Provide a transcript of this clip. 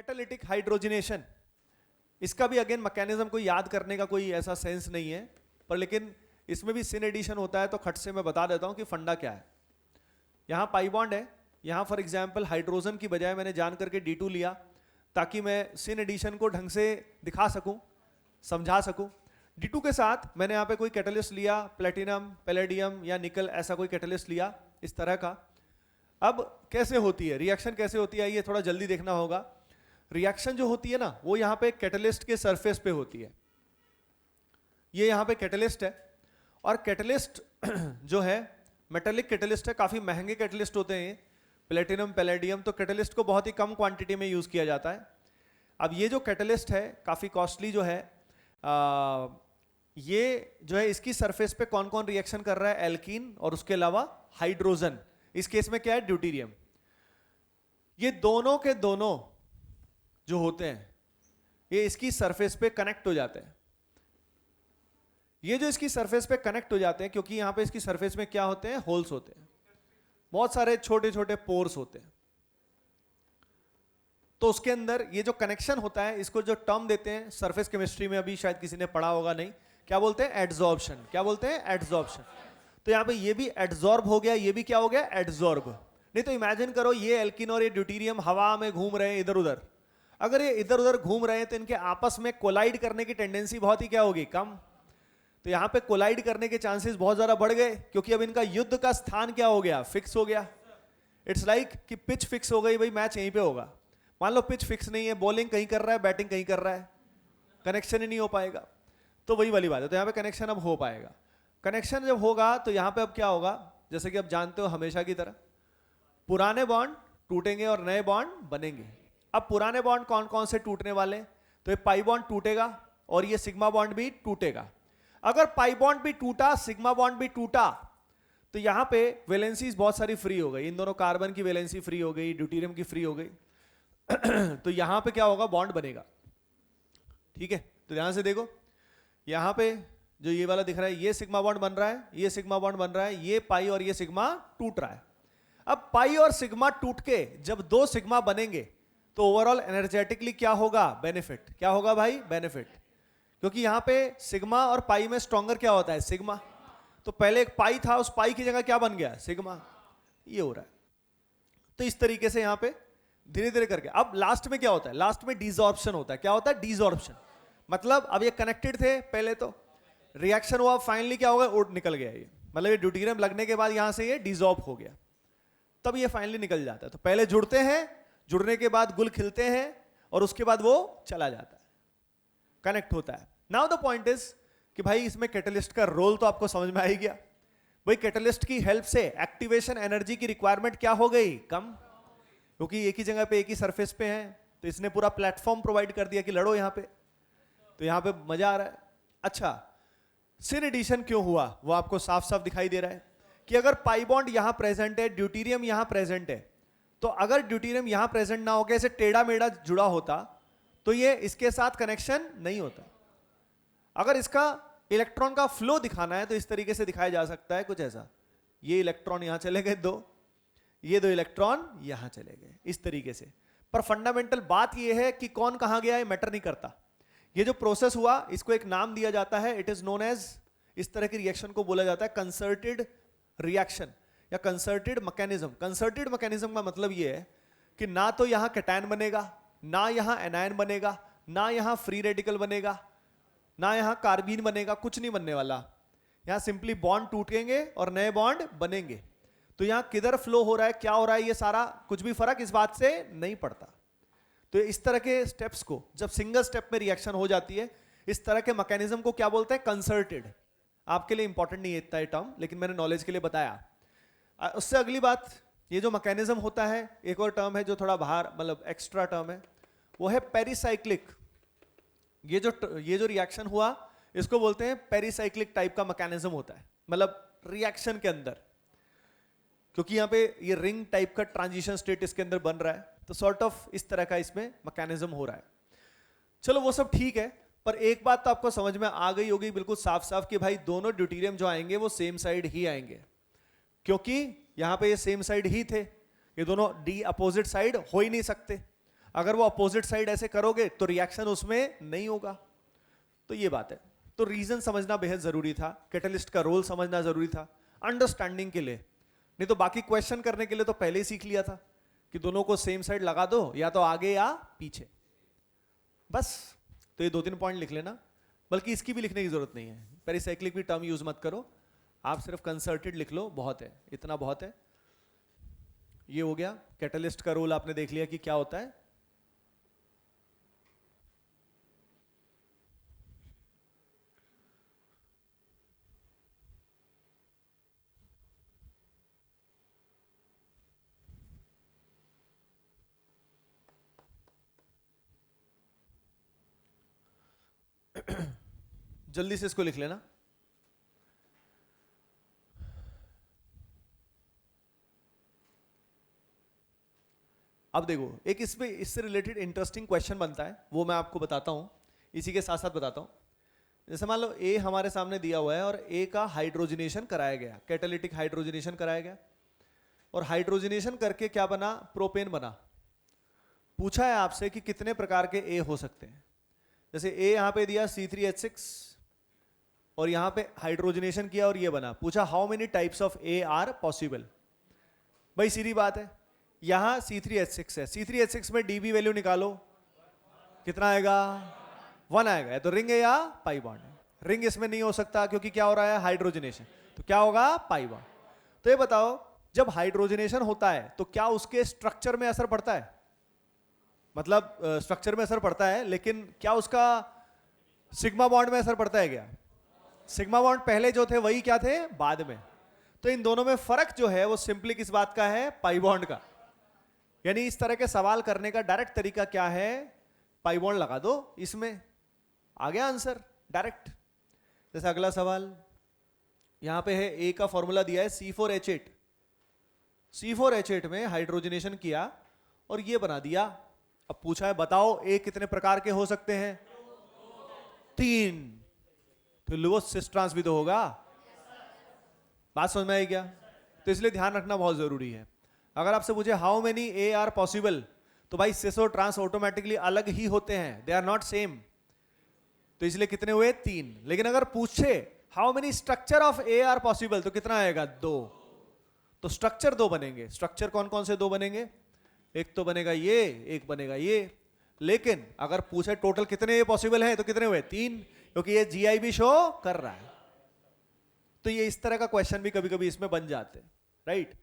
Catalytic hydrogenation, इसका भी again mechanism को याद करने का कोई ऐसा सेंस नहीं है, पर लेकिन इसमें भी सिन एडिशन होता है, तो खट से मैं बता देता हूं कि फंडा क्या है। यहां पाई बॉन्ड है, यहां फॉर एग्जांपल हाइड्रोजन की बजाय मैंने जान करके D2 लिया ताकि मैं सिन एडिशन को ढंग से दिखा सकूं, समझा सकूं। D2 के साथ मैंने यहाँ पे कोई कैटलिस्ट लिया, प्लेटिनम, पैलेडियम या निकल, ऐसा कोई कैटलिस्ट लिया इस तरह का। अब कैसे होती है रिएक्शन, कैसे होती है ये थोड़ा जल्दी देखना होगा। रिएक्शन जो होती है ना वो यहाँ पे कैटलिस्ट के सरफेस पे होती है। ये यहाँ पे कैटलिस्ट है, और कैटलिस्ट जो है मेटेलिक कैटलिस्ट है, काफी महंगे कैटलिस्ट होते हैं प्लेटिनम, पैलेडियम, तो कैटलिस्ट को बहुत ही कम क्वांटिटी में यूज किया जाता है। अब ये जो कैटलिस्ट है काफी कॉस्टली जो है, ये जो है इसकी सरफेस पे कौन कौन रिएक्शन कर रहा है, एल्कीन और उसके अलावा हाइड्रोजन। इस केस में क्या है, ड्यूटीरियम। ये दोनों के दोनों जो होते हैं ये इसकी सरफेस पे कनेक्ट हो जाते हैं। ये जो इसकी सरफेस पे कनेक्ट हो जाते हैं क्योंकि यहां पे इसकी सरफेस में क्या होते हैं, होल्स होते हैं, बहुत सारे छोटे छोटे पोर्स होते हैं। तो उसके अंदर ये जो कनेक्शन होता है, इसको जो टर्म देते हैं सरफेस केमिस्ट्री में, अभी शायद किसी ने पढ़ा होगा नहीं, क्या बोलते हैं, एडजॉर्प्शन। क्या बोलते हैं, एडजॉर्प्शन। तो यहां पे ये भी एडजॉर्ब हो गया, ये भी क्या हो गया, एडजॉर्ब। नहीं तो इमेजिन करो ये एल्किन और ये ड्यूटीरियम हवा में घूम रहे हैं इधर उधर। अगर ये इधर उधर घूम रहे हैं तो इनके आपस में कोलाइड करने की टेंडेंसी बहुत ही क्या होगी, कम। तो यहां पे कोलाइड करने के चांसेस बहुत ज्यादा बढ़ गए क्योंकि अब इनका युद्ध का स्थान क्या हो गया, फिक्स हो गया। इट्स लाइक कि पिच फिक्स हो गई, भाई मैच यहीं पे होगा। मान लो पिच फिक्स नहीं है, बॉलिंग कहीं कर रहा है, बैटिंग कहीं कर रहा है, कनेक्शन ही नहीं हो पाएगा। तो वही वाली बात है, तो यहाँ पे कनेक्शन अब हो पाएगा। कनेक्शन जब होगा तो यहाँ पे अब क्या होगा, जैसे कि आप जानते हो हमेशा की तरह पुराने बॉन्ड टूटेंगे और नए बॉन्ड बनेंगे। अब पुराने बॉन्ड कौन कौन से टूटने वाले, तो ये पाई बॉन्ड टूटेगा और ये सिग्मा बॉन्ड भी टूटेगा। अगर पाई बॉन्ड भी टूटा, सिग्मा बॉन्ड भी टूटा, तो यहां पे वैलेंसीज बहुत सारी फ्री हो गई। इन दोनों कार्बन की वैलेंसी फ्री हो गई, ड्यूटीरियम की फ्री हो गई। तो यहां पे क्या होगा, बॉन्ड बनेगा। ठीक है, तो ध्यान से देखो, यहां पे जो ये वाला दिख रहा है, ये सिग्मा बॉन्ड बन रहा है, ये सिग्मा बॉन्ड बन रहा है, ये पाई और ये सिग्मा टूट रहा है। अब पाई और सिग्मा टूट के जब दो सिग्मा बनेंगे तो ओवरऑल एनर्जेटिकली क्या होगा, बेनिफिट। क्या होगा भाई, बेनिफिट। क्योंकि यहां पे सिग्मा और पाई में स्ट्रॉन्गर क्या होता है, सिग्मा। तो पहले एक पाई था, उस पाई की जगह क्या बन गया, सिग्मा। ये हो रहा है। तो इस तरीके से यहां पे धीरे धीरे करके अब लास्ट में क्या होता है, लास्ट में डिसॉर्प्शन होता है। क्या होता है, डिसॉर्प्शन। मतलब अब ये कनेक्टेड थे पहले, तो रिएक्शन हुआ, फाइनली क्या होगा, उड़ निकल गया ये। मतलब ये ड्यूटीरियम लगने के बाद यहां से ये डिसॉल्व हो गया, तब ये फाइनली निकल जाता है। तो पहले जुड़ते हैं, जुड़ने के बाद गुल खिलते हैं और उसके बाद वो चला जाता है, कनेक्ट होता है। नाउ द पॉइंट इज कि भाई इसमें कैटलिस्ट का रोल तो आपको समझ में आ ही गया। भाई कैटलिस्ट की हेल्प से एक्टिवेशन एनर्जी की रिक्वायरमेंट क्या हो गई, कम। क्योंकि एक ही जगह पे एक ही सरफेस पे है, तो इसने पूरा प्लेटफॉर्म प्रोवाइड कर दिया कि लड़ो यहां पे। तो यहां पे मजा आ रहा है। अच्छा, सिन एडिशन क्यों हुआ वो आपको साफ साफ दिखाई दे रहा है कि अगर पाई बॉन्ड यहां प्रेजेंट है, ड्यूटीरियम यहां प्रेजेंट है, तो अगर ड्यूटीरियम यहां प्रेजेंट ना होकर ऐसे टेढ़ा मेढ़ा जुड़ा होता तो ये इसके साथ कनेक्शन नहीं होता। अगर इसका इलेक्ट्रॉन का फ्लो दिखाना है तो इस तरीके से दिखाया जा सकता है, कुछ ऐसा। ये इलेक्ट्रॉन यहां चले गए दो, ये दो इलेक्ट्रॉन यहां चले गए, इस तरीके से। पर फंडामेंटल बात ये है कि कौन कहां गया है मैटर नहीं करता। ये जो प्रोसेस हुआ इसको एक नाम दिया जाता है, इट इज नोन एज, इस तरह की रिएक्शन को बोला जाता है कंसर्टेड रिएक्शन या कंसर्टेड मैकेनिज्म। कंसर्टेड मैकेनिज्म का मतलब ये है कि ना तो यहां कैटायन बनेगा, ना यहां एनायन बनेगा, ना यहां फ्री रेडिकल बनेगा, ना यहां कार्बीन बनेगा, कुछ नहीं बनने वाला। यहां सिंपली बॉन्ड टूटेंगे और नए बॉन्ड बनेंगे। तो यहां किधर फ्लो हो रहा है, क्या हो रहा है, ये सारा कुछ भी फर्क इस बात से नहीं पड़ता। तो इस तरह के स्टेप्स को जब सिंगल स्टेप में रिएक्शन हो जाती है, इस तरह के मैकेनिज्म को क्या बोलते हैं, कंसर्टेड। आपके लिए इंपॉर्टेंट नहीं है इतना ये टर्म, लेकिन मैंने नॉलेज के लिए बताया। उससे अगली बात, ये जो मैकेनिज्म होता है, एक और टर्म है जो थोड़ा बाहर, मतलब एक्स्ट्रा टर्म है, वो है पेरिसाइक्लिक। ये जो रिएक्शन हुआ इसको बोलते हैं पेरिसाइक्लिक टाइप का मैकेनिज्म होता है, मतलब रिएक्शन के अंदर। क्योंकि यहां पे ये रिंग टाइप का ट्रांजिशन स्टेट इसके अंदर बन रहा है, तो सॉर्ट ऑफ इस तरह का इसमें मैकेनिज्म हो रहा है। चलो वो सब ठीक है, पर एक बात तो आपको समझ में आ गई होगी बिल्कुल साफ साफ कि भाई दोनों ड्यूटीरियम जो आएंगे वो सेम साइड ही आएंगे, क्योंकि यहां पे ये सेम साइड ही थे। ये दोनों डी अपोजिट साइड हो ही नहीं सकते। अगर वो अपोजिट साइड ऐसे करोगे तो रिएक्शन उसमें नहीं होगा। तो ये बात है। तो रीजन समझना बेहद जरूरी था, कैटलिस्ट का रोल समझना जरूरी था अंडरस्टैंडिंग के लिए, नहीं तो बाकी क्वेश्चन करने के लिए तो पहले ही सीख लिया था कि दोनों को सेम साइड लगा दो, या तो आगे या पीछे, बस। तो ये 2-3 पॉइंट लिख लेना, बल्कि इसकी भी लिखने की जरूरत नहीं है, पेरिसाइक्लिक भी टर्म यूज मत करो, आप सिर्फ कंसर्टेड लिख लो, बहुत है, इतना बहुत है। ये हो गया, कैटलिस्ट का रोल आपने देख लिया कि क्या होता है। जल्दी से इसको लिख लेना। अब देखो, एक इसमें इससे रिलेटेड इंटरेस्टिंग क्वेश्चन बनता है, वो मैं आपको बताता हूं, इसी के साथ साथ बताता हूं। जैसे मान लो ए हमारे सामने दिया हुआ है और ए का हाइड्रोजनेशन कराया गया, कैटालिटिक हाइड्रोजनेशन कराया गया, और हाइड्रोजनेशन करके क्या बना, प्रोपेन बना। पूछा है आपसे कि कितने प्रकार के ए हो सकते हैं। जैसे ए यहां पे दिया C3H6 और यहां पे हाइड्रोजनेशन किया और ये बना, पूछा how many types of A R possible. भाई सीधी बात है, यहां C3H6 है, C3H6 में डीबी वैल्यू निकालो, कितना आएगा, 1 आएगा। तो रिंग है या पाई बॉन्ड है, रिंग इसमें नहीं हो सकता क्योंकि क्या हो रहा है, हाइड्रोजनेशन, तो क्या होगा, पाई बॉन्ड। तो ये बताओ, जब हाइड्रोजनेशन होता है तो क्या उसके स्ट्रक्चर में असर पड़ता है, मतलब स्ट्रक्चर में असर पड़ता है, लेकिन क्या उसका सिग्मा बॉन्ड में असर पड़ता है क्या? सिग्मा बॉन्ड पहले जो थे वही क्या थे, बाद में। तो इन दोनों में फर्क जो है वो सिंपली किस बात का है, पाई बॉन्ड का। यानी इस तरह के सवाल करने का डायरेक्ट तरीका क्या है, पाई बॉन्ड लगा दो, इसमें आ गया आंसर डायरेक्ट। जैसे अगला सवाल यहां पे है, ए का फॉर्मूला दिया है C4H8, C4H8 में हाइड्रोजनेशन किया और ये बना दिया। अब पूछा है बताओ ए कितने प्रकार के हो सकते हैं, 3। तो लो सिस ट्रांस भी तो होगा, बात समझ में आई क्या? तो इसलिए ध्यान रखना बहुत जरूरी है। अगर आपसे पूछे how many A R possible, तो भाई सिस और ट्रांस ऑटोमेटिकली अलग ही होते हैं, दे आर नॉट सेम। तो इसलिए कितने हुए, 3। लेकिन अगर पूछे how many structure of A R possible, तो कितना आएगा, 2। तो स्ट्रक्चर 2 बनेंगे। स्ट्रक्चर कौन कौन से 2 बनेंगे, एक तो बनेगा ये, एक बनेगा ये। लेकिन अगर पूछे टोटल कितने ये पॉसिबल हैं, तो कितने हुए, 3, क्योंकि ये GI भी शो कर रहा है। तो ये इस तरह का क्वेश्चन भी कभी कभी इसमें बन जाते हैं, राइट।